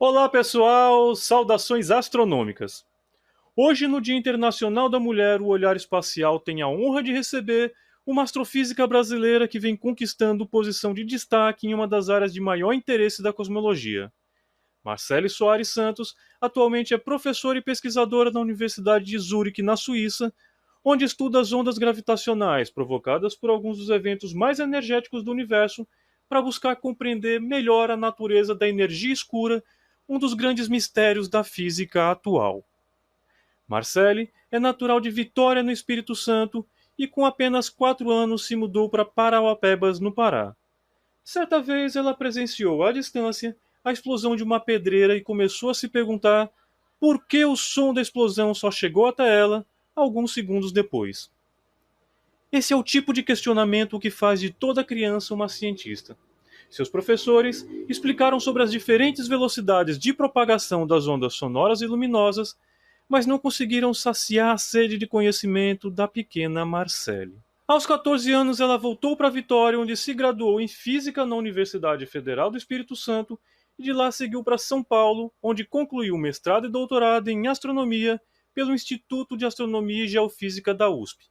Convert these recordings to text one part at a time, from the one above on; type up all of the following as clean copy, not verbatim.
Olá pessoal, saudações astronômicas. Hoje, no Dia Internacional da Mulher, o Olhar Espacial tem a honra de receber uma astrofísica brasileira que vem conquistando posição de destaque em uma das áreas de maior interesse da cosmologia. Marcele Soares Santos atualmente é professora e pesquisadora na Universidade de Zurique, na Suíça, onde estuda as ondas gravitacionais provocadas por alguns dos eventos mais energéticos do universo para buscar compreender melhor a natureza da energia escura, um dos grandes mistérios da física atual. Marcele é natural de Vitória, no Espírito Santo, e com apenas 4 anos se mudou para Parauapebas, no Pará. Certa vez ela presenciou à distância a explosão de uma pedreira e começou a se perguntar por que o som da explosão só chegou até ela alguns segundos depois. Esse é o tipo de questionamento que faz de toda criança uma cientista. Seus professores explicaram sobre as diferentes velocidades de propagação das ondas sonoras e luminosas, mas não conseguiram saciar a sede de conhecimento da pequena Marcele. Aos 14 anos, ela voltou para Vitória, onde se graduou em Física na Universidade Federal do Espírito Santo, e de lá seguiu para São Paulo, onde concluiu mestrado e doutorado em Astronomia pelo Instituto de Astronomia e Geofísica da USP.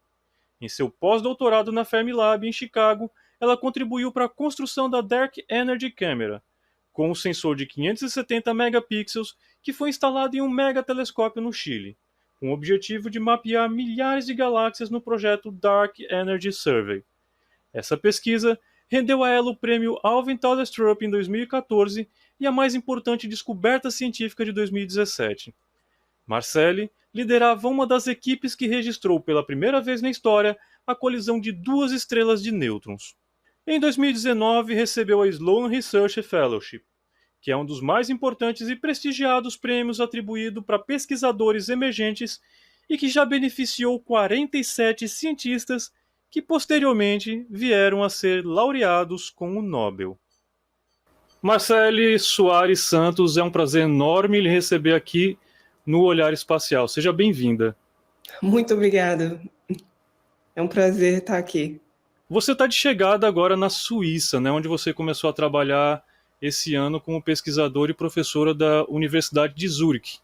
Em seu pós-doutorado na Fermilab, em Chicago, ela contribuiu para a construção da Dark Energy Camera, com um sensor de 570 megapixels que foi instalado em um megatelescópio no Chile, com o objetivo de mapear milhares de galáxias no projeto Dark Energy Survey. Essa pesquisa rendeu a ela o prêmio Alvin Thallestrup em 2014 e a mais importante descoberta científica de 2017. Marcelle liderava uma das equipes que registrou pela primeira vez na história a colisão de duas estrelas de nêutrons. Em 2019, recebeu a Sloan Research Fellowship, que é um dos mais importantes e prestigiados prêmios atribuído para pesquisadores emergentes e que já beneficiou 47 cientistas que posteriormente vieram a ser laureados com o Nobel. Marcele Soares Santos, é um prazer enorme lhe receber aqui no Olhar Espacial. Seja bem-vinda. Muito obrigada. É um prazer estar aqui. Você está de chegada agora na Suíça, né, onde você começou a trabalhar esse ano como pesquisadora e professora da Universidade de Zurique.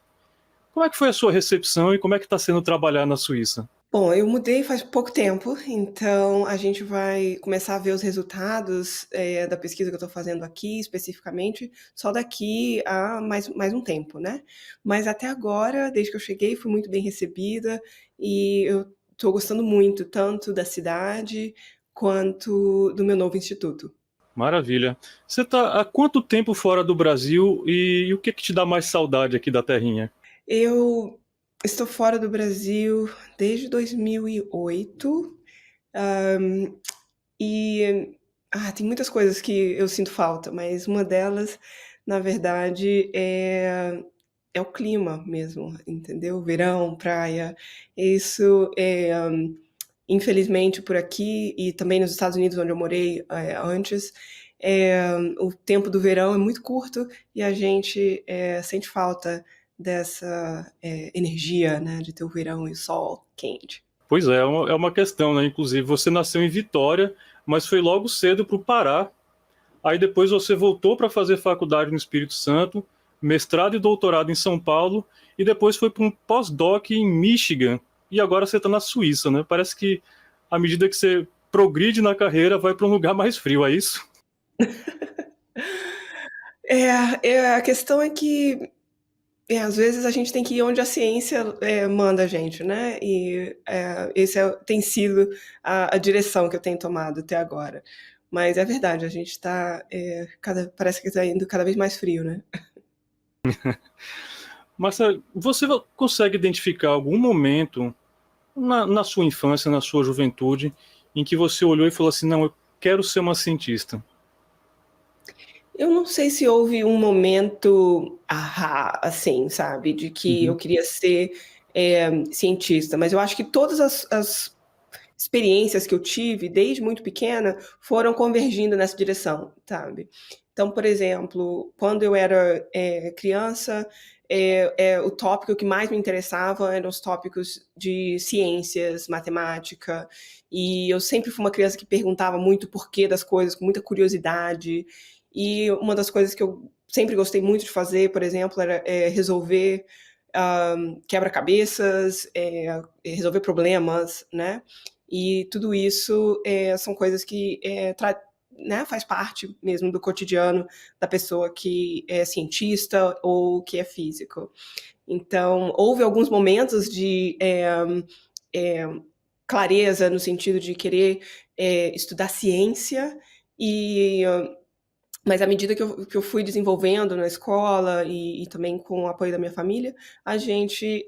Como é que foi a sua recepção e como é que está sendo trabalhar na Suíça? Bom, eu mudei faz pouco tempo, então a gente vai começar a ver os resultados, da pesquisa que eu estou fazendo aqui, especificamente, só daqui a mais um tempo, né. Mas até agora, desde que eu cheguei, fui muito bem recebida e eu estou gostando muito, tanto da cidade quanto do meu novo instituto. Maravilha. Você está há quanto tempo fora do Brasil e o que te dá mais saudade aqui da terrinha? Eu estou fora do Brasil desde 2008. Hã, tem muitas coisas que eu sinto falta, mas uma delas, na verdade, é o clima mesmo, entendeu? Verão, praia. Isso, infelizmente por aqui e também nos Estados Unidos, onde eu morei, antes, o tempo do verão é muito curto e a gente, sente falta dessa, energia, né, de ter o verão e o sol quente. Pois é uma questão, né? Inclusive, você nasceu em Vitória, mas foi logo cedo para o Pará. Aí depois você voltou para fazer faculdade no Espírito Santo, mestrado e doutorado em São Paulo, e depois foi para um pós-doc em Michigan. E agora você está na Suíça, né? Parece que à medida que você progride na carreira, vai para um lugar mais frio, é isso? A questão é que, às vezes a gente tem que ir onde a ciência, manda a gente, né, e, esse tem sido a direção que eu tenho tomado até agora. Mas é verdade, a gente está, parece que está indo cada vez mais frio, né. Mas você consegue identificar algum momento na sua infância, na sua juventude, em que você olhou e falou assim: não, eu quero ser uma cientista? Eu não sei se houve um momento "ahá", assim, sabe, de que eu Uhum. queria ser, cientista, mas eu acho que todas as experiências que eu tive desde muito pequena foram convergindo nessa direção, sabe. Então, por exemplo, quando eu era, criança, o tópico que mais me interessava eram os tópicos de ciências, matemática, e eu sempre fui uma criança que perguntava muito o porquê das coisas, com muita curiosidade. E uma das coisas que eu sempre gostei muito de fazer, por exemplo, era resolver quebra-cabeças, resolver problemas, né? E tudo isso são coisas que né, faz parte mesmo do cotidiano da pessoa que é cientista ou que é físico. Então, houve alguns momentos de clareza no sentido de querer estudar ciência, mas à medida que eu fui desenvolvendo na escola e também com o apoio da minha família, a gente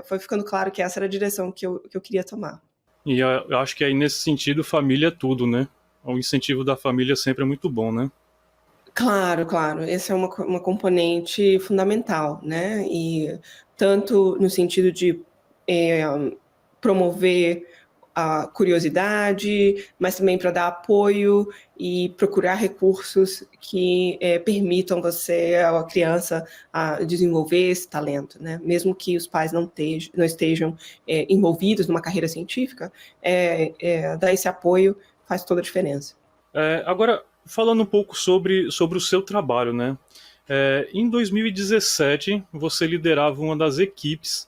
foi ficando claro que essa era a direção que eu queria tomar. E eu acho que aí, nesse sentido, família é tudo, né? O incentivo da família sempre é muito bom, né? Claro, claro. Essa é uma componente fundamental, né? E tanto no sentido de promover a curiosidade, mas também para dar apoio e procurar recursos que permitam você, a criança, a desenvolver esse talento, né? Mesmo que os pais não estejam envolvidos numa carreira científica, dar esse apoio faz toda a diferença. Agora, falando um pouco sobre o seu trabalho, né? Em 2017, você liderava uma das equipes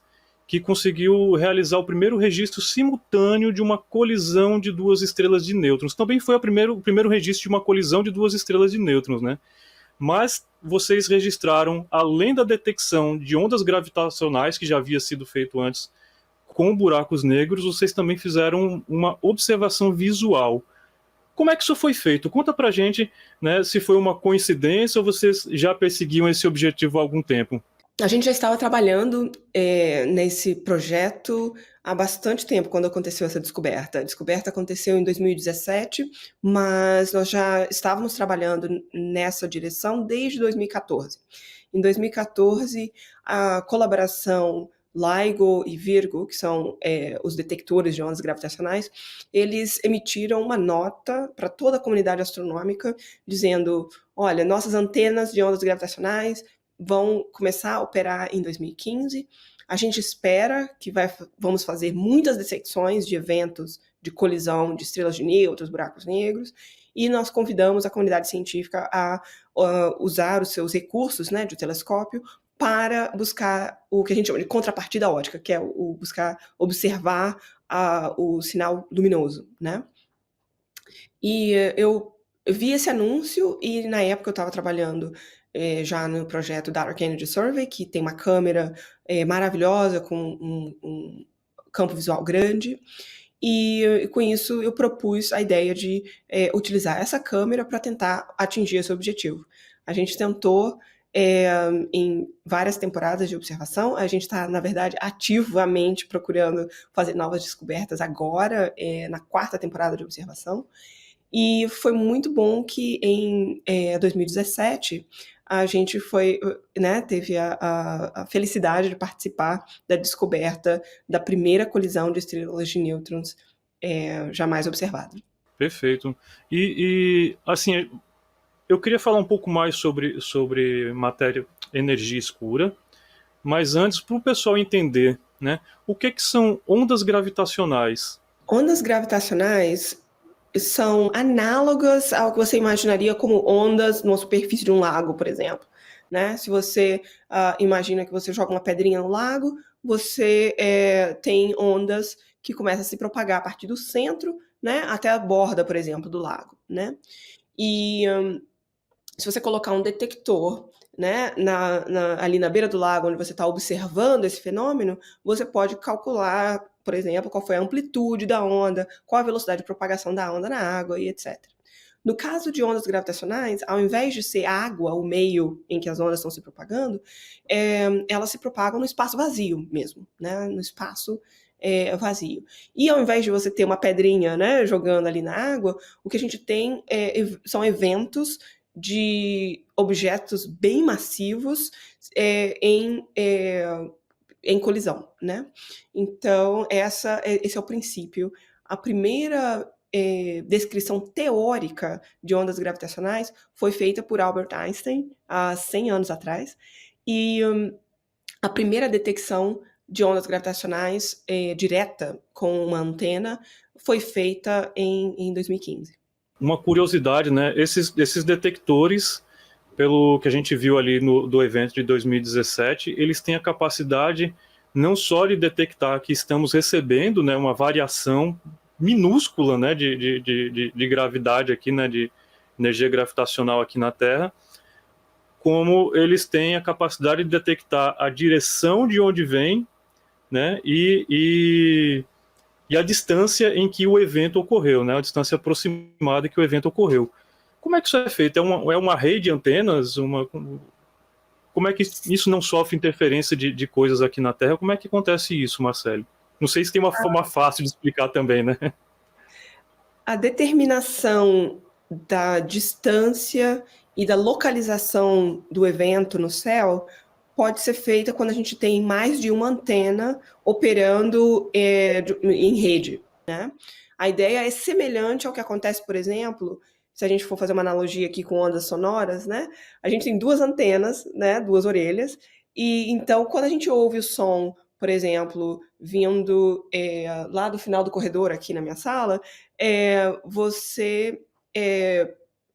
que conseguiu realizar o primeiro registro simultâneo de uma colisão de duas estrelas de nêutrons. Também foi o primeiro registro de uma colisão de duas estrelas de nêutrons, né? Mas vocês registraram, além da detecção de ondas gravitacionais, que já havia sido feito antes com buracos negros, vocês também fizeram uma observação visual. Como é que isso foi feito? Conta pra gente, né, se foi uma coincidência ou vocês já perseguiam esse objetivo há algum tempo. A gente já estava trabalhando nesse projeto há bastante tempo, quando aconteceu essa descoberta. A descoberta aconteceu em 2017, mas nós já estávamos trabalhando nessa direção desde 2014. Em 2014, a colaboração LIGO e Virgo, que são os detectores de ondas gravitacionais, eles emitiram uma nota para toda a comunidade astronômica, dizendo: olha, nossas antenas de ondas gravitacionais vão começar a operar em 2015. A gente espera que vamos fazer muitas dissecções de eventos de colisão de estrelas de nêutrons, buracos negros, e nós convidamos a comunidade científica a usar os seus recursos, né, de telescópio para buscar o que a gente chama de contrapartida óptica, que é buscar observar o sinal luminoso, né? E eu vi esse anúncio e na época eu estava trabalhando já no projeto Dark Energy Survey, que tem uma câmera maravilhosa com um campo visual grande. E com isso eu propus a ideia de utilizar essa câmera para tentar atingir esse objetivo. A gente tentou em várias temporadas de observação, a gente está, na verdade, ativamente procurando fazer novas descobertas agora, na 4ª temporada de observação. E foi muito bom que em 2017 a gente teve a felicidade de participar da descoberta da primeira colisão de estrelas de nêutrons jamais observada. Perfeito. Assim, eu queria falar um pouco mais sobre energia escura, mas antes, para o pessoal entender, né, o que são ondas gravitacionais? Ondas gravitacionais são análogas ao que você imaginaria como ondas numa superfície de um lago, por exemplo. Né? Se você imagina que você joga uma pedrinha no lago, você tem ondas que começam a se propagar a partir do centro, né, até a borda, por exemplo, do lago. Né? E se você colocar um detector, né, ali na beira do lago, onde você está observando esse fenômeno, você pode calcular, por exemplo, qual foi a amplitude da onda, qual a velocidade de propagação da onda na água e etc. No caso de ondas gravitacionais, ao invés de ser água, o meio em que as ondas estão se propagando, elas se propagam no espaço vazio mesmo, né, no espaço vazio. E ao invés de você ter uma pedrinha, né, jogando ali na água, o que a gente tem são eventos de objetos bem massivos em colisão, né? Então, esse é o princípio. A primeira descrição teórica de ondas gravitacionais foi feita por Albert Einstein há 100 anos atrás, e a primeira detecção de ondas gravitacionais direta com uma antena foi feita em 2015. Uma curiosidade, né? Esses detectores, pelo que a gente viu ali do evento de 2017, eles têm a capacidade não só de detectar que estamos recebendo, né, uma variação minúscula, né, de gravidade aqui, né, de energia gravitacional aqui na Terra, como eles têm a capacidade de detectar a direção de onde vem, né, e a distância em que o evento ocorreu, né, a distância aproximada que o evento ocorreu. Como é que isso é feito? É uma rede de antenas? Como é que isso não sofre interferência de coisas aqui na Terra? Como é que acontece isso, Marcelo? Não sei se tem uma forma fácil de explicar também, né? A determinação da distância e da localização do evento no céu pode ser feita quando a gente tem mais de uma antena operando em rede, né? A ideia é semelhante ao que acontece, por exemplo, se a gente for fazer uma analogia aqui com ondas sonoras, né? A gente tem duas antenas, né? Duas orelhas, e então quando a gente ouve o som, por exemplo, vindo lá do final do corredor aqui na minha sala, você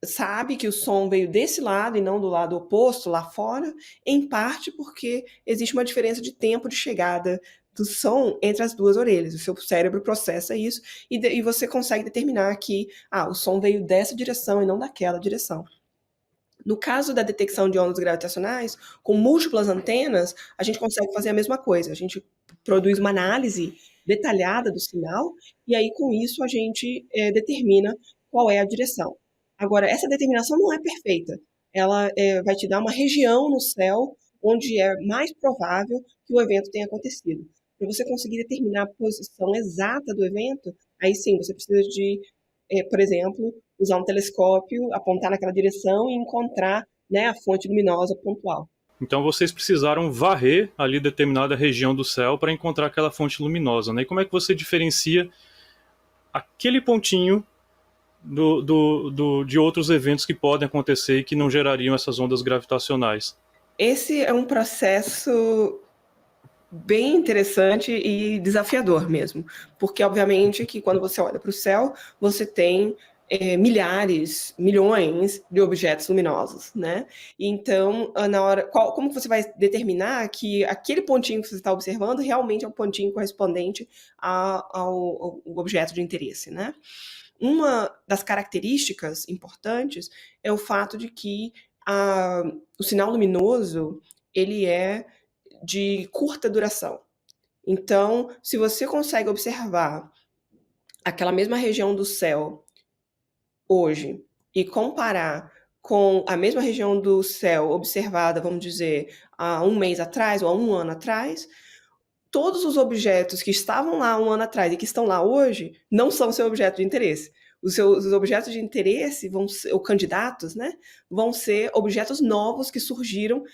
sabe que o som veio desse lado e não do lado oposto, lá fora, em parte porque existe uma diferença de tempo de chegada do som entre as duas orelhas. O seu cérebro processa isso e você consegue determinar que o som veio dessa direção e não daquela direção. No caso da detecção de ondas gravitacionais, com múltiplas antenas, a gente consegue fazer a mesma coisa. A gente produz uma análise detalhada do sinal e aí, com isso, a gente determina qual é a direção. Agora, essa determinação não é perfeita. Ela vai te dar uma região no céu onde é mais provável que o evento tenha acontecido. Para você conseguir determinar a posição exata do evento, aí sim, você precisa de, por exemplo, usar um telescópio, apontar naquela direção e encontrar, né, a fonte luminosa pontual. Então vocês precisaram varrer ali determinada região do céu para encontrar aquela fonte luminosa, né? E como é que você diferencia aquele pontinho de outros eventos que podem acontecer e que não gerariam essas ondas gravitacionais? Esse é um processo bem interessante e desafiador mesmo, porque obviamente que quando você olha para o céu, você tem milhares, milhões de objetos luminosos, né? Então, na hora, como você vai determinar que aquele pontinho que você está observando realmente é o pontinho correspondente ao objeto de interesse, né? Uma das características importantes é o fato de que o sinal luminoso ele é de curta duração. Então, se você consegue observar aquela mesma região do céu hoje e comparar com a mesma região do céu observada, vamos dizer, há um mês atrás ou há um ano atrás, todos os objetos que estavam lá um ano atrás e que estão lá hoje não são seu objeto de interesse. Os objetos de interesse vão ser, ou candidatos, né, vão ser objetos novos que surgiram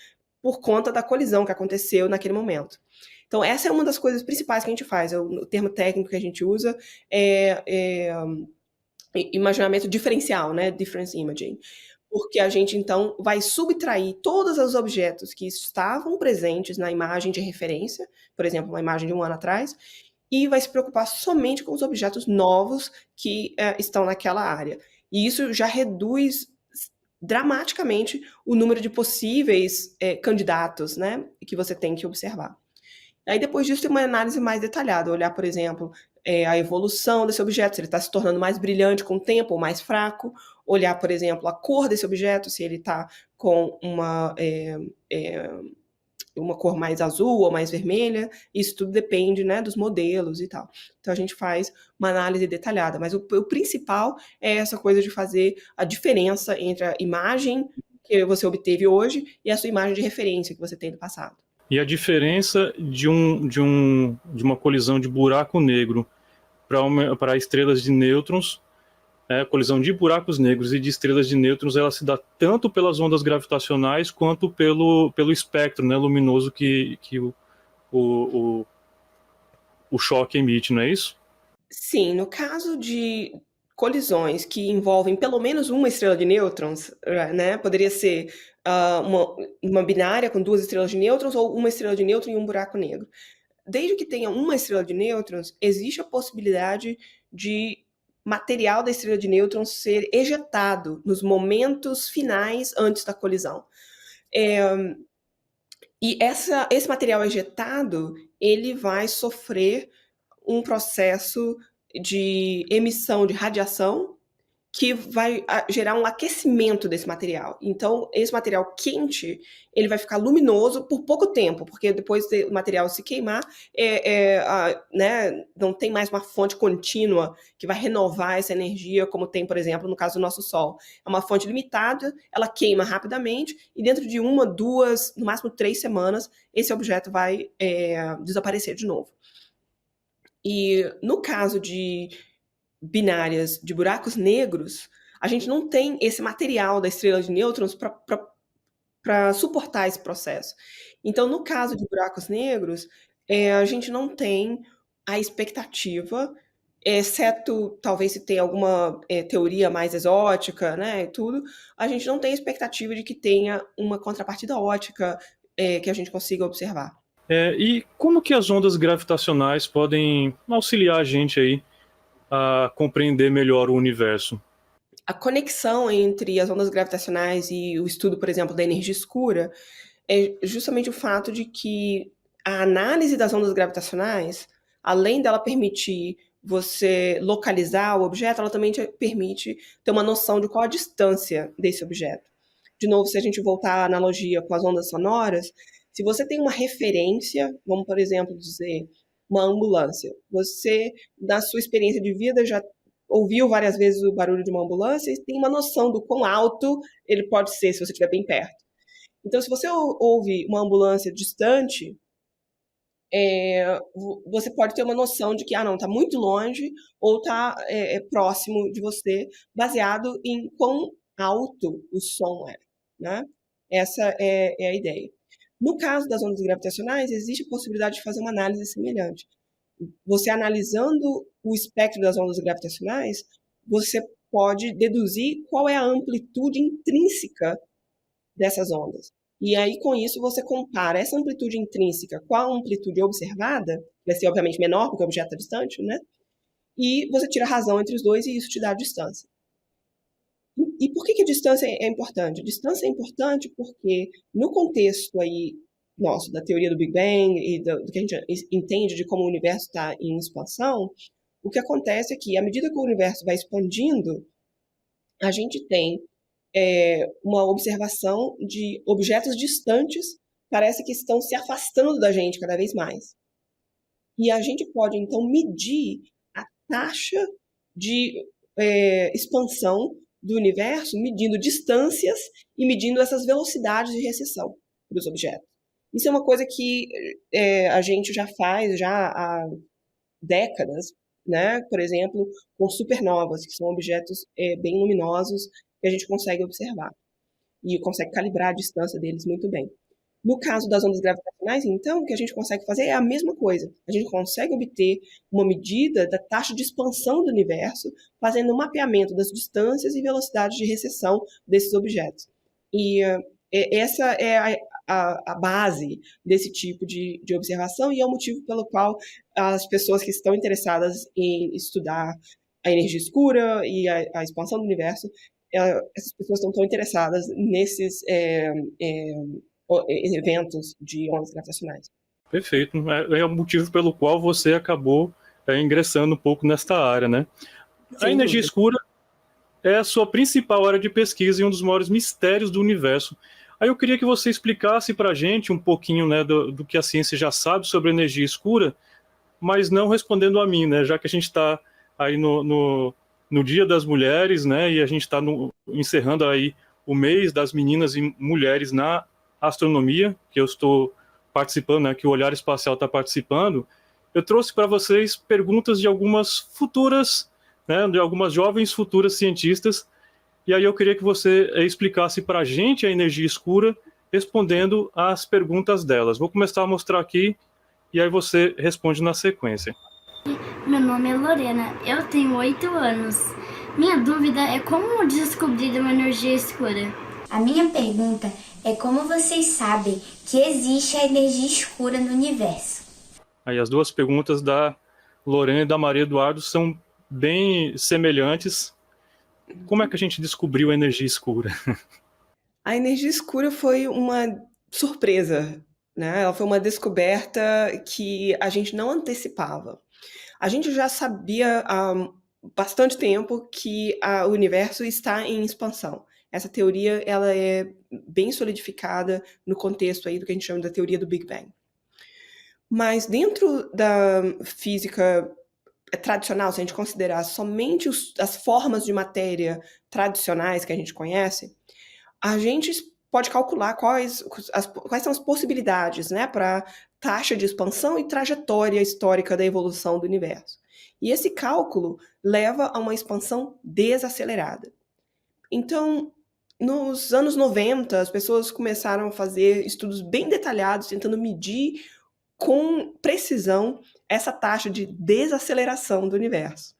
por conta da colisão que aconteceu naquele momento. Então, essa é uma das coisas principais que a gente faz. O termo técnico que a gente usa é imaginamento diferencial, né? Difference imaging. Porque a gente, então, vai subtrair todos os objetos que estavam presentes na imagem de referência, por exemplo, uma imagem de um ano atrás, e vai se preocupar somente com os objetos novos que estão naquela área. E isso já reduz dramaticamente o número de possíveis candidatos, né, que você tem que observar. Aí depois disso tem uma análise mais detalhada, olhar, por exemplo, a evolução desse objeto, se ele está se tornando mais brilhante com o tempo ou mais fraco, olhar, por exemplo, a cor desse objeto, se ele está com uma cor mais azul ou mais vermelha, isso tudo depende, né, dos modelos e tal. Então a gente faz uma análise detalhada, mas o principal é essa coisa de fazer a diferença entre a imagem que você obteve hoje e a sua imagem de referência que você tem do passado. E a diferença de uma colisão de buraco negro para estrelas de nêutrons, a colisão de buracos negros e de estrelas de nêutrons, ela se dá tanto pelas ondas gravitacionais quanto pelo espectro, né, luminoso que o choque emite, não é isso? Sim, no caso de colisões que envolvem pelo menos uma estrela de nêutrons, né, poderia ser uma binária com duas estrelas de nêutrons ou uma estrela de nêutron e um buraco negro. Desde que tenha uma estrela de nêutrons, existe a possibilidade de material da estrela de nêutrons ser ejetado nos momentos finais antes da colisão. E esse material ejetado, ele vai sofrer um processo de emissão de radiação que vai gerar um aquecimento desse material. Então, esse material quente, ele vai ficar luminoso por pouco tempo, porque depois do material se queimar, né, não tem mais uma fonte contínua que vai renovar essa energia, como tem, por exemplo, no caso do nosso Sol. É uma fonte limitada, ela queima rapidamente, e dentro de 1, 2, no máximo 3 semanas, esse objeto vai desaparecer de novo. E no caso de binárias de buracos negros, a gente não tem esse material da estrela de nêutrons para suportar esse processo. Então, no caso de buracos negros, a gente não tem a expectativa, exceto talvez se tenha alguma teoria mais exótica, né, e tudo, a gente não tem a expectativa de que tenha uma contrapartida ótica que a gente consiga observar. E como que as ondas gravitacionais podem auxiliar a gente aí a compreender melhor o universo? A conexão entre as ondas gravitacionais e o estudo, por exemplo, da energia escura é justamente o fato de que a análise das ondas gravitacionais, além dela permitir você localizar o objeto, ela também te permite ter uma noção de qual a distância desse objeto. De novo, se a gente voltar à analogia com as ondas sonoras, se você tem uma referência, vamos, por exemplo, dizer uma ambulância, você, na sua experiência de vida, já ouviu várias vezes o barulho de uma ambulância e tem uma noção do quão alto ele pode ser se você estiver bem perto. Então, se você ouve uma ambulância distante, você pode ter uma noção de que, não, está muito longe ou está próximo de você, baseado em quão alto o som é, né? Essa é a ideia. No caso das ondas gravitacionais, existe a possibilidade de fazer uma análise semelhante. Você analisando o espectro das ondas gravitacionais, você pode deduzir qual é a amplitude intrínseca dessas ondas. E aí, com isso, você compara essa amplitude intrínseca com a amplitude observada, que vai ser, obviamente, menor, porque o objeto está distante, né? E você tira a razão entre os dois e isso te dá a distância. E por que a distância é importante? A distância é importante porque, no contexto aí nosso, da teoria do Big Bang e do que a gente entende de como o universo está em expansão, o que acontece é que, à medida que o universo vai expandindo, a gente tem uma observação de objetos distantes, parece que estão se afastando da gente cada vez mais. E a gente pode, então, medir a taxa de expansão do universo, medindo distâncias e medindo essas velocidades de recessão dos objetos. Isso é uma coisa que a gente já faz há décadas, né? Por exemplo, com supernovas, que são objetos bem luminosos que a gente consegue observar e consegue calibrar a distância deles muito bem. No caso das ondas gravitacionais, então, o que a gente consegue fazer é a mesma coisa. A gente consegue obter uma medida da taxa de expansão do universo, fazendo um mapeamento das distâncias e velocidades de recessão desses objetos. E essa é a base desse tipo de observação e é o motivo pelo qual as pessoas que estão interessadas em estudar a energia escura e a expansão do universo, essas pessoas estão tão interessadas nesses eventos de ondas gravitacionais. Perfeito. É o motivo pelo qual você acabou ingressando um pouco nesta área, né? A energia escura é a sua principal área de pesquisa e um dos maiores mistérios do universo. Aí eu queria que você explicasse para a gente um pouquinho, né, do que a ciência já sabe sobre energia escura, mas não respondendo a mim, né, já que a gente está aí no Dia das Mulheres, né, e a gente está encerrando aí o mês das meninas e mulheres na astronomia, que eu estou participando, né, que o Olhar Espacial está participando. Eu trouxe para vocês perguntas de algumas futuras, né, de algumas jovens futuras cientistas, e aí eu queria que você explicasse para a gente a energia escura, respondendo às perguntas delas. Vou começar a mostrar aqui, e aí você responde na sequência. Meu nome é Lorena, eu tenho 8 anos. Minha dúvida é como descobrir uma energia escura? A minha pergunta é como vocês sabem que existe a energia escura no universo? Aí as duas perguntas da Lorena e da Maria Eduardo são bem semelhantes. Como é que a gente descobriu a energia escura? A energia escura foi uma surpresa, né? Ela foi uma descoberta que a gente não antecipava. A gente já sabia há bastante tempo que o universo está em expansão. Essa teoria ela é bem solidificada no contexto aí do que a gente chama da teoria do Big Bang. Mas dentro da física tradicional, se a gente considerar somente as formas de matéria tradicionais que a gente conhece, a gente pode calcular quais são as possibilidades, né, para taxa de expansão e trajetória histórica da evolução do universo. E esse cálculo leva a uma expansão desacelerada. Então, nos anos 90, as pessoas começaram a fazer estudos bem detalhados, tentando medir com precisão essa taxa de desaceleração do universo.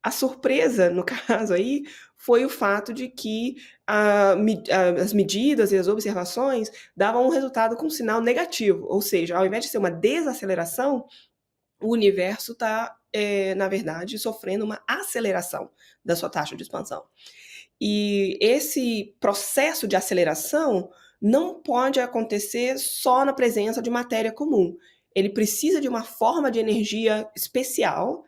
A surpresa, no caso aí, foi o fato de que as medidas e as observações davam um resultado com sinal negativo, ou seja, ao invés de ser uma desaceleração, o universo está, na verdade, sofrendo uma aceleração da sua taxa de expansão. E esse processo de aceleração não pode acontecer só na presença de matéria comum. Ele precisa de uma forma de energia especial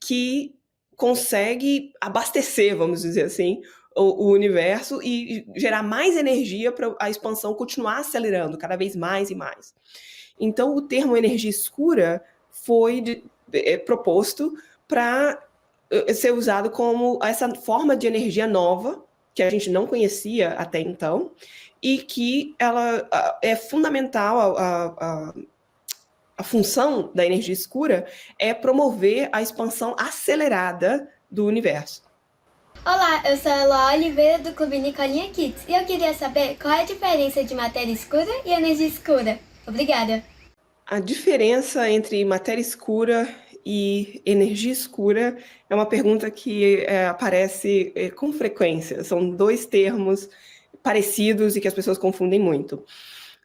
que consegue abastecer, vamos dizer assim, o universo e gerar mais energia para a expansão continuar acelerando cada vez mais e mais. Então, o termo energia escura foi proposto para ser usado como essa forma de energia nova, que a gente não conhecia até então, e que ela é fundamental, a função da energia escura é promover a expansão acelerada do universo. Olá, eu sou a Eloá Oliveira do Clube Nicolinha Kids e eu queria saber qual é a diferença de matéria escura e energia escura. Obrigada. A diferença entre matéria escura e energia escura é uma pergunta que aparece com frequência. São dois termos parecidos e que as pessoas confundem muito.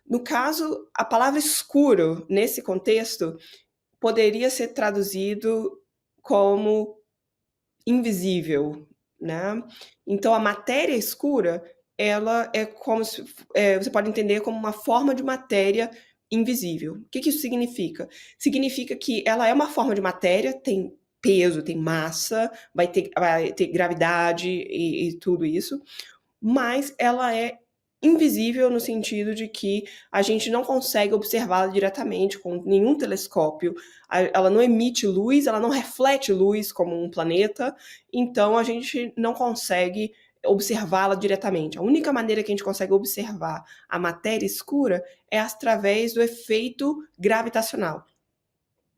No caso, a palavra escuro, nesse contexto, poderia ser traduzido como invisível, né? Então, a matéria escura, ela é como se, você pode entender como uma forma de matéria invisível. O que isso significa? Significa que ela é uma forma de matéria, tem peso, tem massa, vai ter gravidade e tudo isso, mas ela é invisível no sentido de que a gente não consegue observá-la diretamente com nenhum telescópio. Ela não emite luz, ela não reflete luz como um planeta, então a gente não consegue observá-la diretamente. A única maneira que a gente consegue observar a matéria escura é através do efeito gravitacional.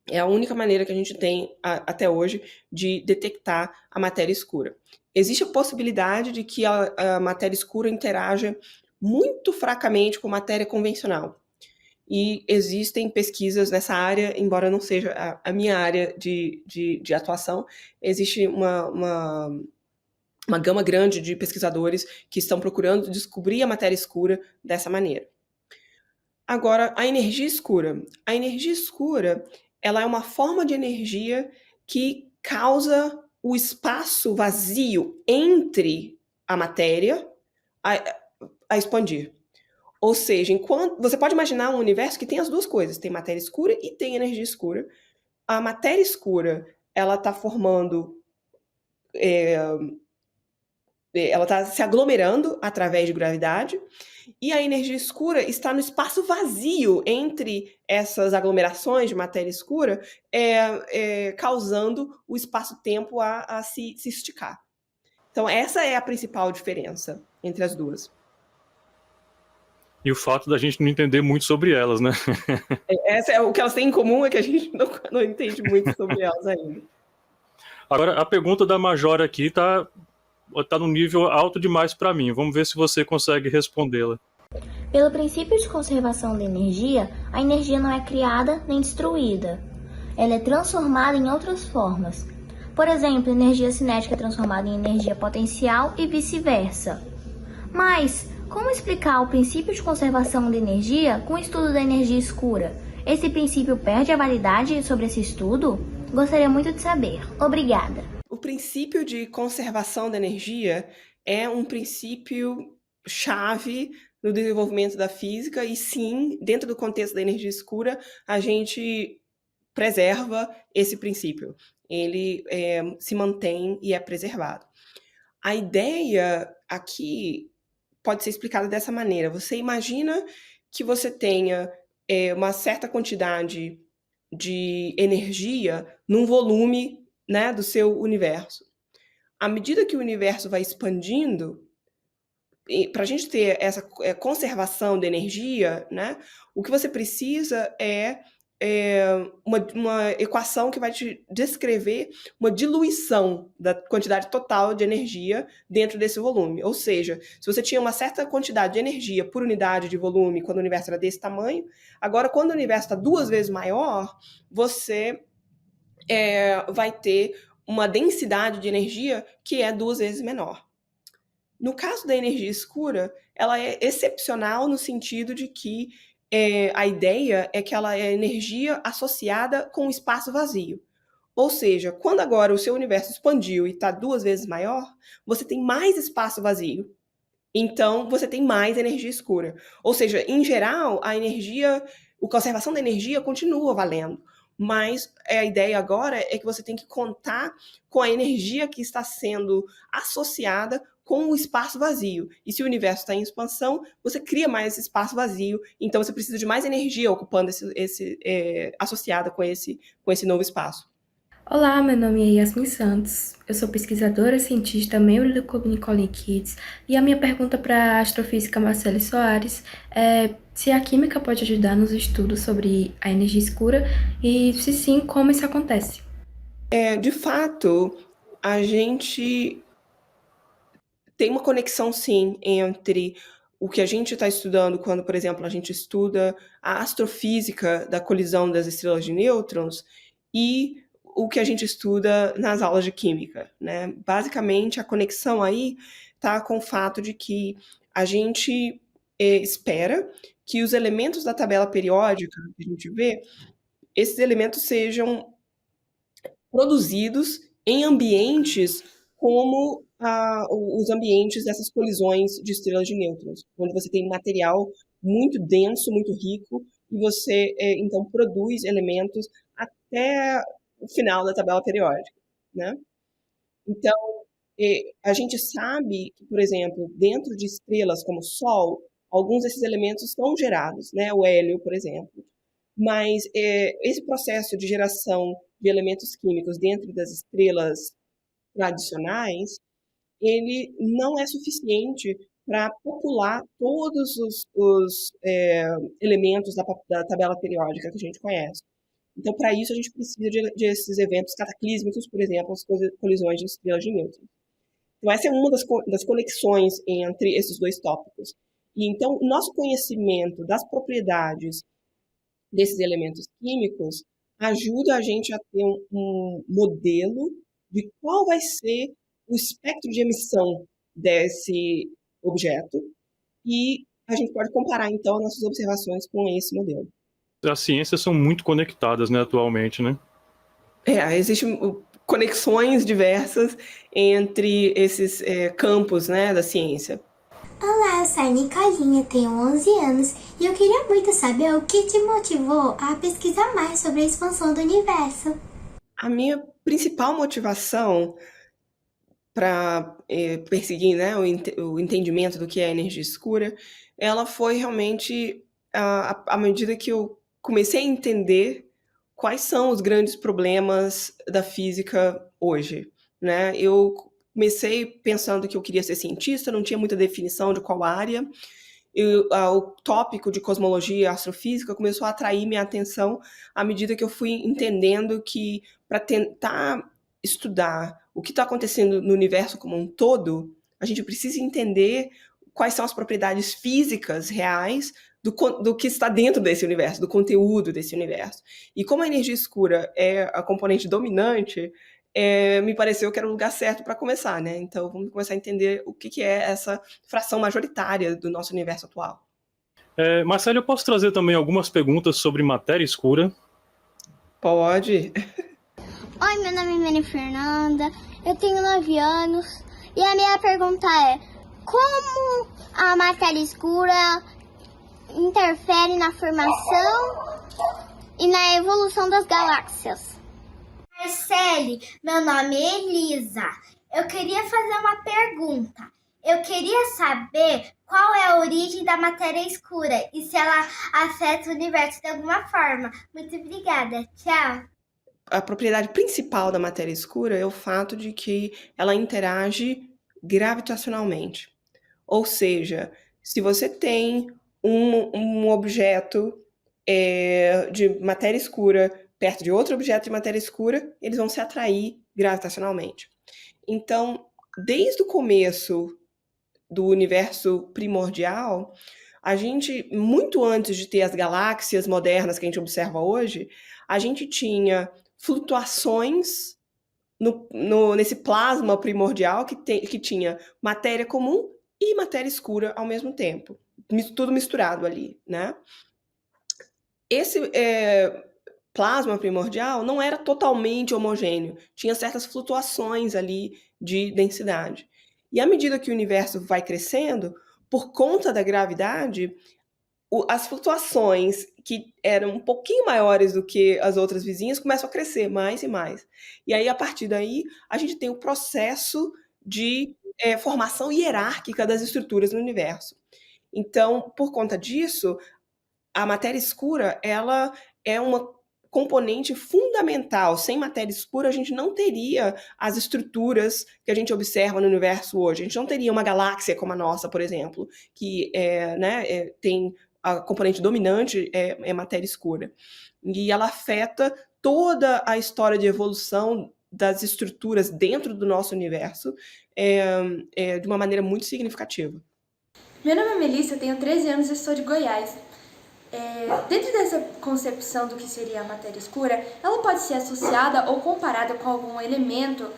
É a única maneira que a gente tem até hoje de detectar a matéria escura. Existe a possibilidade de que a matéria escura interaja muito fracamente com matéria convencional. E existem pesquisas nessa área, embora não seja a minha área de atuação, existe uma gama grande de pesquisadores que estão procurando descobrir a matéria escura dessa maneira. Agora, a energia escura. A energia escura, ela é uma forma de energia que causa o espaço vazio entre a matéria a expandir. Ou seja, enquanto você pode imaginar um universo que tem as duas coisas, tem matéria escura e tem energia escura. A matéria escura, ela está formando, ela está se aglomerando através de gravidade, e a energia escura está no espaço vazio entre essas aglomerações de matéria escura, causando o espaço-tempo a se esticar. Então, essa é a principal diferença entre as duas. E o fato da gente não entender muito sobre elas, né? O que elas têm em comum é que a gente não entende muito sobre elas ainda. Agora, a pergunta da Majora aqui tá num nível alto demais para mim. Vamos ver se você consegue respondê-la. Pelo princípio de conservação da energia, a energia não é criada nem destruída. Ela é transformada em outras formas. Por exemplo, energia cinética é transformada em energia potencial e vice-versa. Mas como explicar o princípio de conservação da energia com o estudo da energia escura? Esse princípio perde a validade sobre esse estudo? Gostaria muito de saber. Obrigada. O princípio de conservação da energia é um princípio chave no desenvolvimento da física e sim, dentro do contexto da energia escura, a gente preserva esse princípio. Ele se mantém e é preservado. A ideia aqui pode ser explicada dessa maneira. Você imagina que você tenha uma certa quantidade de energia num volume, né, do seu universo. À medida que o universo vai expandindo, para a gente ter essa conservação de energia, né, o que você precisa é uma equação que vai te descrever uma diluição da quantidade total de energia dentro desse volume. Ou seja, se você tinha uma certa quantidade de energia por unidade de volume quando o universo era desse tamanho, agora quando o universo está 2 vezes maior, você vai ter uma densidade de energia que é 2 vezes menor. No caso da energia escura, ela é excepcional no sentido de que a ideia é que ela é energia associada com o espaço vazio. Ou seja, quando agora o seu universo expandiu e está 2 vezes maior, você tem mais espaço vazio. Então, você tem mais energia escura. Ou seja, em geral, a conservação da energia continua valendo. Mas a ideia agora é que você tem que contar com a energia que está sendo associada com o espaço vazio. E se o universo está em expansão, você cria mais espaço vazio, então você precisa de mais energia ocupando associada com esse novo espaço. Olá, meu nome é Yasmin Santos, eu sou pesquisadora, cientista, membro do Clube Nicoline Kids, e a minha pergunta para a astrofísica Marcele Soares é se a química pode ajudar nos estudos sobre a energia escura e, se sim, como isso acontece. De fato, a gente tem uma conexão, sim, entre o que a gente está estudando quando, por exemplo, a gente estuda a astrofísica da colisão das estrelas de nêutrons e o que a gente estuda nas aulas de química, né? Basicamente, a conexão aí está com o fato de que a gente espera que os elementos da tabela periódica que a gente vê, esses elementos sejam produzidos em ambientes como os ambientes dessas colisões de estrelas de nêutrons, onde você tem material muito denso, muito rico, e você, então, produz elementos até o final da tabela periódica, né? Então, a gente sabe que, por exemplo, dentro de estrelas como o Sol, alguns desses elementos são gerados, né? O hélio, por exemplo. Mas esse processo de geração de elementos químicos dentro das estrelas tradicionais, ele não é suficiente para popular todos os elementos da tabela periódica que a gente conhece. Então, para isso, a gente precisa desses eventos cataclísmicos, por exemplo, as colisões de estrelas de nêutrons. Então, essa é uma das conexões entre esses dois tópicos. E, então, o nosso conhecimento das propriedades desses elementos químicos ajuda a gente a ter um modelo de qual vai ser o espectro de emissão desse objeto e a gente pode comparar, então, nossas observações com esse modelo. As ciências são muito conectadas, né, atualmente, né? Existem conexões diversas entre esses campos, né, da ciência. Olá, eu sou a Nicolinha, tenho 11 anos e eu queria muito saber o que te motivou a pesquisar mais sobre a expansão do universo. A minha principal motivação para perseguir, né, o entendimento do que é energia escura, ela foi realmente à medida que eu comecei a entender quais são os grandes problemas da física hoje, né? Eu comecei pensando que eu queria ser cientista, não tinha muita definição de qual área. O tópico de cosmologia e astrofísica começou a atrair minha atenção à medida que eu fui entendendo que, para tentar estudar o que está acontecendo no universo como um todo, a gente precisa entender quais são as propriedades físicas reais do que está dentro desse universo, do conteúdo desse universo. E como a energia escura é a componente dominante, me pareceu que era o lugar certo para começar, né? Então, vamos começar a entender o que é essa fração majoritária do nosso universo atual. Marcelo, eu posso trazer também algumas perguntas sobre matéria escura? Pode. Oi, meu nome é Maria Fernanda, eu tenho 9 anos e a minha pergunta é: como a matéria escura interfere na formação e na evolução das galáxias? Marcele, meu nome é Elisa. Eu queria fazer uma pergunta. Eu queria saber qual é a origem da matéria escura e se ela afeta o universo de alguma forma. Muito obrigada. Tchau. A propriedade principal da matéria escura é o fato de que ela interage gravitacionalmente. Ou seja, se você tem um objeto de matéria escura perto de outro objeto de matéria escura, eles vão se atrair gravitacionalmente. Então, desde o começo do universo primordial, a gente, muito antes de ter as galáxias modernas que a gente observa hoje, a gente tinha flutuações nesse plasma primordial que tinha matéria comum e matéria escura ao mesmo tempo, tudo misturado ali, né? Esse plasma primordial não era totalmente homogêneo, tinha certas flutuações ali de densidade. E à medida que o universo vai crescendo, por conta da gravidade, as flutuações que eram um pouquinho maiores do que as outras vizinhas começam a crescer mais e mais. E aí, a partir daí, a gente tem o processo de formação hierárquica das estruturas no universo. Então, por conta disso, a matéria escura, ela é uma componente fundamental. Sem matéria escura, a gente não teria as estruturas que a gente observa no universo hoje. A gente não teria uma galáxia como a nossa, por exemplo, que tem a componente dominante é matéria escura. E ela afeta toda a história de evolução das estruturas dentro do nosso universo de uma maneira muito significativa. Meu nome é Melissa, eu tenho 13 anos e sou de Goiás. Dentro dessa concepção do que seria a matéria escura, ela pode ser associada ou comparada com algum elemento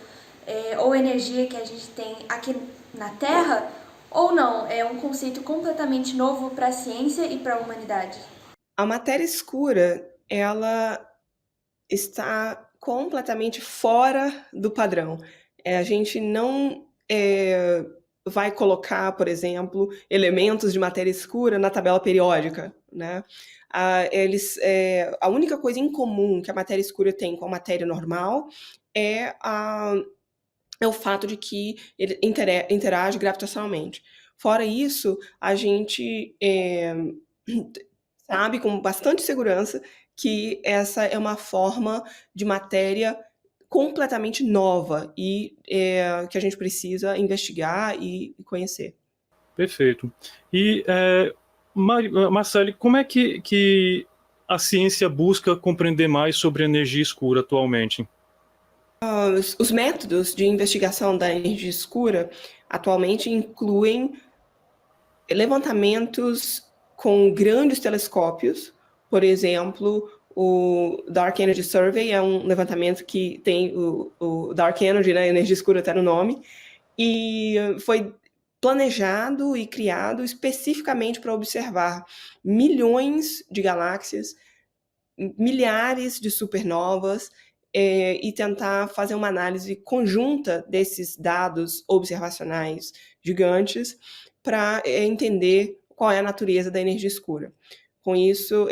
ou energia que a gente tem aqui na Terra, ou não? É um conceito completamente novo para a ciência e para a humanidade. A matéria escura, ela está completamente fora do padrão. A gente não vai colocar, por exemplo, elementos de matéria escura na tabela periódica, né? A única coisa em comum que a matéria escura tem com a matéria normal é o fato de que ele interage gravitacionalmente. Fora isso, a gente sabe com bastante segurança que essa é uma forma de matéria completamente nova e que a gente precisa investigar e conhecer. Perfeito. E, Marcele, como é que a ciência busca compreender mais sobre a energia escura atualmente? Os métodos de investigação da energia escura atualmente incluem levantamentos com grandes telescópios. Por exemplo, o Dark Energy Survey é um levantamento que tem o Dark Energy, né, energia escura até no nome, e foi planejado e criado especificamente para observar milhões de galáxias, milhares de supernovas, e tentar fazer uma análise conjunta desses dados observacionais gigantes para entender qual é a natureza da energia escura. Com isso,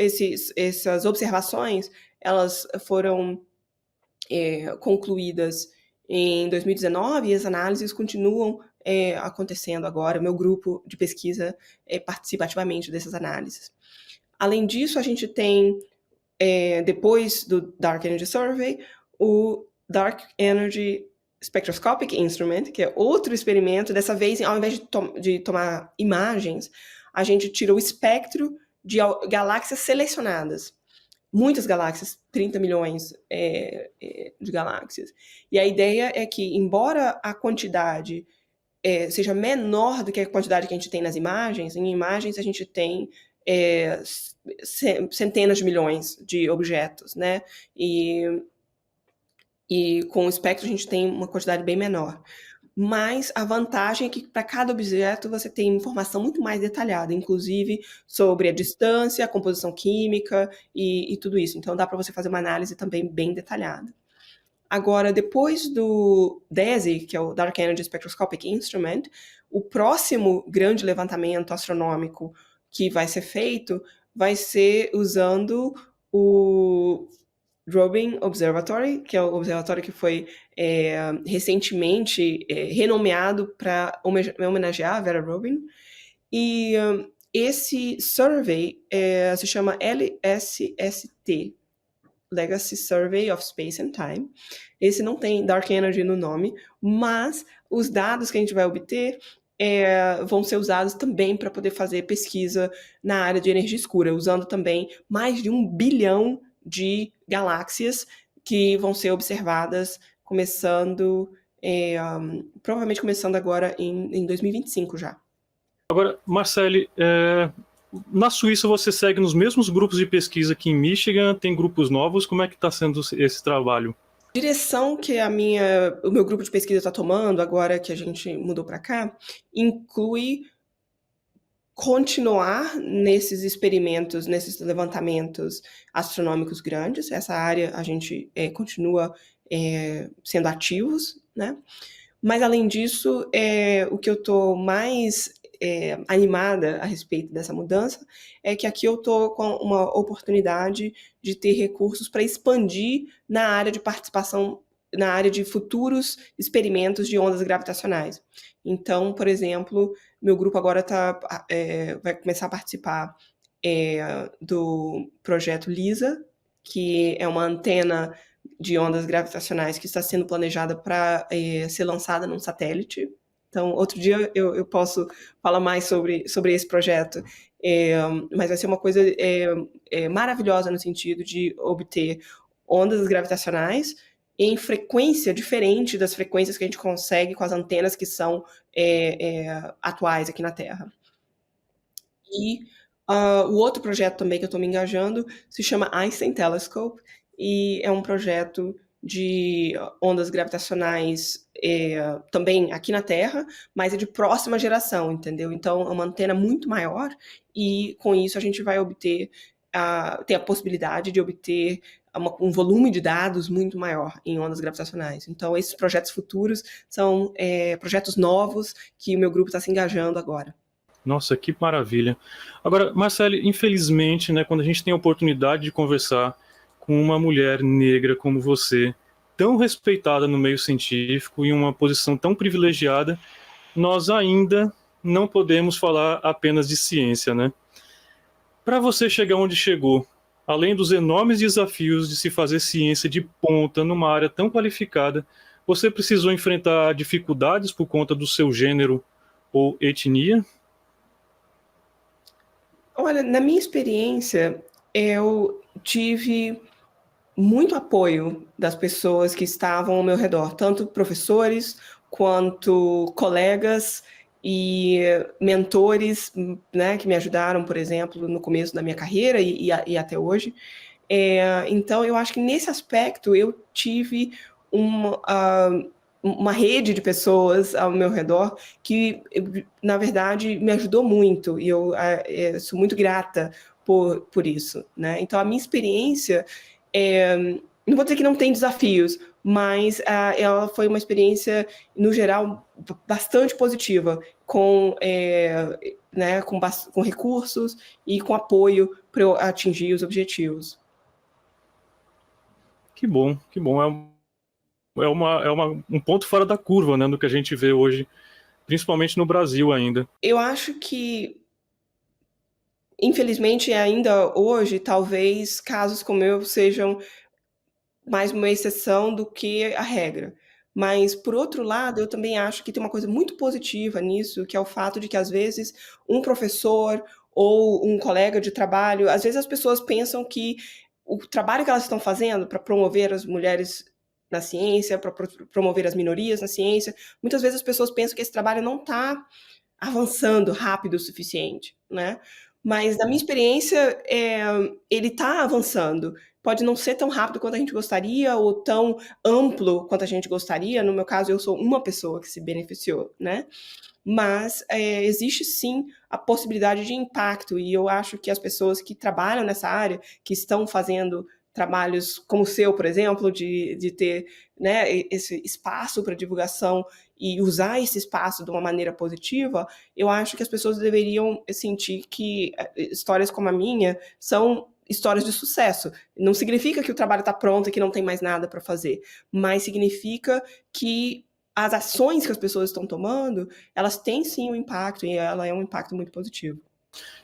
essas observações, elas foram concluídas em 2019 e as análises continuam acontecendo agora. O meu grupo de pesquisa participa ativamente dessas análises. Além disso, a gente tem, depois do Dark Energy Survey, o Dark Energy Spectroscopic Instrument, que é outro experimento. Dessa vez, ao invés de tomar imagens, a gente tira o espectro de galáxias selecionadas. Muitas galáxias, 30 milhões de galáxias. E a ideia é que, embora a quantidade seja menor do que a quantidade que a gente tem nas imagens, em imagens a gente tem centenas de milhões de objetos, né? E com o espectro a gente tem uma quantidade bem menor. Mas a vantagem é que para cada objeto você tem informação muito mais detalhada, inclusive sobre a distância, a composição química e tudo isso. Então dá para você fazer uma análise também bem detalhada. Agora, depois do DESI, que é o Dark Energy Spectroscopic Instrument, o próximo grande levantamento astronômico que vai ser feito vai ser usando o Rubin Observatory, que é o observatório que foi recentemente renomeado para homenagear a Vera Rubin. E esse survey se chama LSST, Legacy Survey of Space and Time. Esse não tem Dark Energy no nome, mas os dados que a gente vai obter vão ser usados também para poder fazer pesquisa na área de energia escura, usando também mais de 1 bilhão de galáxias que vão ser observadas provavelmente começando agora em 2025 já. Agora, Marcele, na Suíça você segue nos mesmos grupos de pesquisa que em Michigan? Tem grupos novos? Como é que está sendo esse trabalho? A direção que o meu grupo de pesquisa está tomando, agora que a gente mudou para cá, inclui continuar nesses experimentos, nesses levantamentos astronômicos grandes. Essa área a gente continua sendo ativos, né? Mas, além disso, o que eu estou mais animada a respeito dessa mudança é que aqui eu estou com uma oportunidade de ter recursos para expandir na área de participação, na área de futuros experimentos de ondas gravitacionais. Então, por exemplo, meu grupo agora vai começar a participar do projeto LISA, que é uma antena de ondas gravitacionais que está sendo planejada para ser lançada num satélite. Então, outro dia eu posso falar mais sobre esse projeto, mas vai ser uma coisa maravilhosa no sentido de obter ondas gravitacionais em frequência diferente das frequências que a gente consegue com as antenas que são atuais aqui na Terra. E o outro projeto também que eu estou me engajando se chama Einstein Telescope, e é um projeto de ondas gravitacionais também aqui na Terra, mas é de próxima geração, entendeu? Então, é uma antena muito maior, e com isso a gente vai ter a possibilidade de obter um volume de dados muito maior em ondas gravitacionais. Então, esses projetos futuros são projetos novos que o meu grupo está se engajando agora. Nossa, que maravilha. Agora, Marcele, infelizmente, né, quando a gente tem a oportunidade de conversar com uma mulher negra como você, tão respeitada no meio científico e em uma posição tão privilegiada, nós ainda não podemos falar apenas de ciência, né? Para você chegar onde chegou, além dos enormes desafios de se fazer ciência de ponta numa área tão qualificada, você precisou enfrentar dificuldades por conta do seu gênero ou etnia? Olha, na minha experiência, eu tive muito apoio das pessoas que estavam ao meu redor, tanto professores quanto colegas e mentores, né, que me ajudaram, por exemplo, no começo da minha carreira e até hoje. Então, eu acho que nesse aspecto eu tive uma rede de pessoas ao meu redor que, na verdade, me ajudou muito, e eu sou muito grata por isso, né? Então, a minha experiência, não vou dizer que não tem desafios, mas ela foi uma experiência, no geral, bastante positiva, com recursos e com apoio para eu atingir os objetivos. Que bom, que bom. É um ponto fora da curva, né, do que a gente vê hoje, principalmente no Brasil ainda. Eu acho que, infelizmente, ainda hoje, talvez casos como eu sejam mais uma exceção do que a regra. Mas, por outro lado, eu também acho que tem uma coisa muito positiva nisso, que é o fato de que, às vezes, um professor ou um colega de trabalho, às vezes as pessoas pensam que o trabalho que elas estão fazendo para promover as mulheres na ciência, para promover as minorias na ciência, muitas vezes as pessoas pensam que esse trabalho não está avançando rápido o suficiente, né? Mas, na minha experiência, ele está avançando. Pode não ser tão rápido quanto a gente gostaria, ou tão amplo quanto a gente gostaria. No meu caso, eu sou uma pessoa que se beneficiou, né? Mas existe sim a possibilidade de impacto, e eu acho que as pessoas que trabalham nessa área, que estão fazendo trabalhos como o seu, por exemplo, de ter, né, esse espaço para divulgação e usar esse espaço de uma maneira positiva, eu acho que as pessoas deveriam sentir que histórias como a minha são histórias de sucesso. Não significa que o trabalho está pronto e que não tem mais nada para fazer, mas significa que as ações que as pessoas estão tomando, elas têm sim um impacto, e ela é um impacto muito positivo.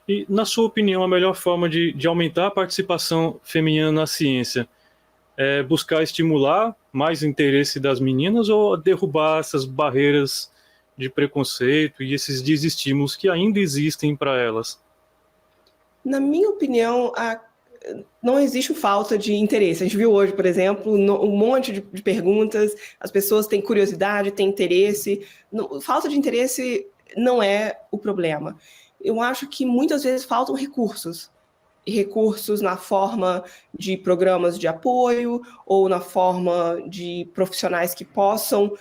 E, na sua opinião, a melhor forma de aumentar a participação feminina na ciência é buscar estimular mais o interesse das meninas ou derrubar essas barreiras de preconceito e esses desestímulos que ainda existem para elas? Na minha opinião, não existe falta de interesse. A gente viu hoje, por exemplo, um monte de perguntas, as pessoas têm curiosidade, têm interesse. Falta de interesse não é o problema. Eu acho que muitas vezes faltam recursos na forma de programas de apoio ou na forma de profissionais que possam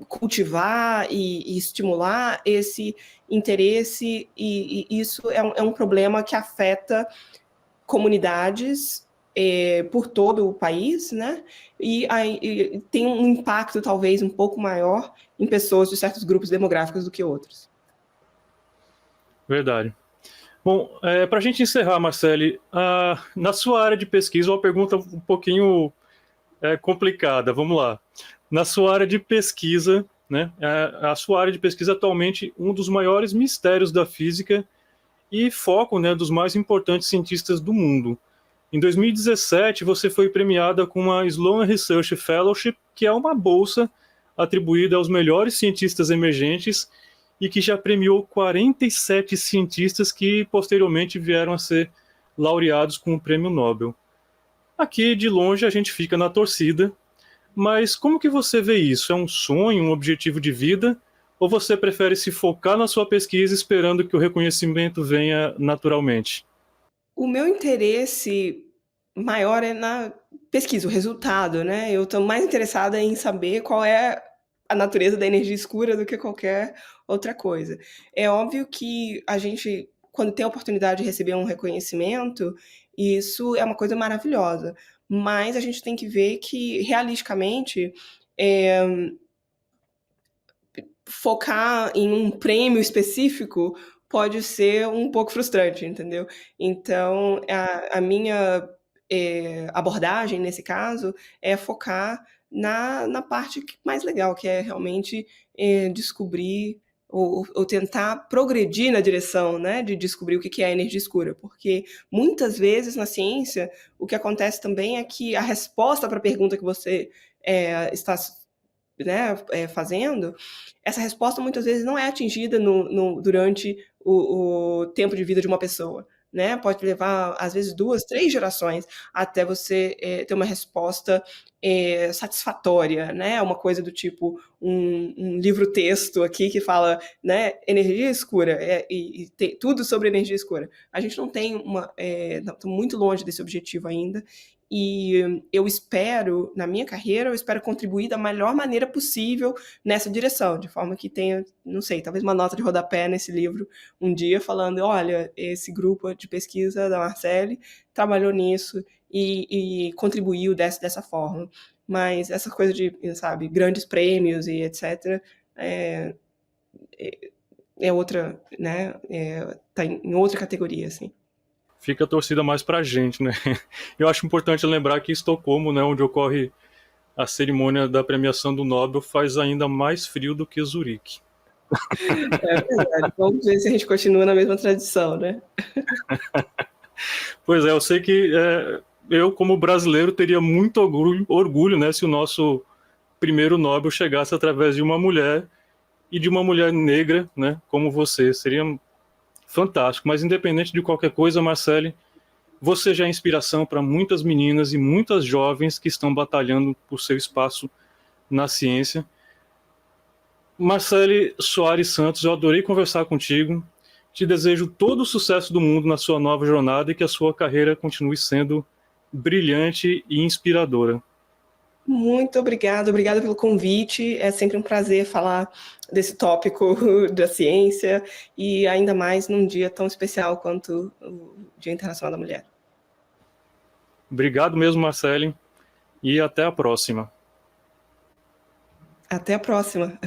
cultivar e estimular esse interesse, e isso é um problema que afeta comunidades por todo o país, né? E tem um impacto talvez um pouco maior em pessoas de certos grupos demográficos do que outros. Verdade. Bom, para a gente encerrar, Marcele, na sua área de pesquisa, uma pergunta um pouquinho complicada, vamos lá. Na sua área de pesquisa, né, a sua área de pesquisa é atualmente um dos maiores mistérios da física e foco, né, dos mais importantes cientistas do mundo. Em 2017, você foi premiada com uma Sloan Research Fellowship, que é uma bolsa atribuída aos melhores cientistas emergentes e que já premiou 47 cientistas que posteriormente vieram a ser laureados com o Prêmio Nobel. Aqui, de longe, a gente fica na torcida, mas como que você vê isso? É um sonho, um objetivo de vida? Ou você prefere se focar na sua pesquisa esperando que o reconhecimento venha naturalmente? O meu interesse maior é na pesquisa, o resultado, né? Eu estou mais interessada em saber qual é a natureza da energia escura do que qualquer outra coisa. É óbvio que a gente, quando tem a oportunidade de receber um reconhecimento, isso é uma coisa maravilhosa. Mas a gente tem que ver que, realisticamente, focar em um prêmio específico pode ser um pouco frustrante, entendeu? Então, a minha abordagem, nesse caso, é focar na parte mais legal, que é realmente descobrir ou tentar progredir na direção, né, de descobrir o que é a energia escura, porque muitas vezes na ciência o que acontece também é que a resposta para a pergunta que você está, né, fazendo, essa resposta muitas vezes não é atingida durante o tempo de vida de uma pessoa, né? Pode levar, às vezes, 2, 3 gerações até você ter uma resposta satisfatória, né? Uma coisa do tipo um livro-texto aqui que fala, né, energia escura e tem tudo sobre energia escura. A gente não tem estamos muito longe desse objetivo ainda. E eu espero, na minha carreira, eu espero contribuir da melhor maneira possível nessa direção, de forma que tenha, não sei, talvez uma nota de rodapé nesse livro um dia falando, olha, esse grupo de pesquisa da Marcele trabalhou nisso e contribuiu dessa forma. Mas essa coisa de, sabe, grandes prêmios e etc. é outra, né? Tá em outra categoria, assim. Fica a torcida mais pra gente, né? Eu acho importante lembrar que Estocolmo, né, onde ocorre a cerimônia da premiação do Nobel, faz ainda mais frio do que Zurique. É verdade. Vamos ver se a gente continua na mesma tradição, né? Pois é, eu sei que eu, como brasileiro, teria muito orgulho, né, se o nosso primeiro Nobel chegasse através de uma mulher e de uma mulher negra, né, como você. Seria fantástico, mas independente de qualquer coisa, Marcele, você já é inspiração para muitas meninas e muitas jovens que estão batalhando por seu espaço na ciência. Marcele Soares Santos, eu adorei conversar contigo, te desejo todo o sucesso do mundo na sua nova jornada e que a sua carreira continue sendo brilhante e inspiradora. Muito obrigada pelo convite. É sempre um prazer falar desse tópico da ciência e ainda mais num dia tão especial quanto o Dia Internacional da Mulher. Obrigado mesmo, Marcele, e até a próxima. Até a próxima.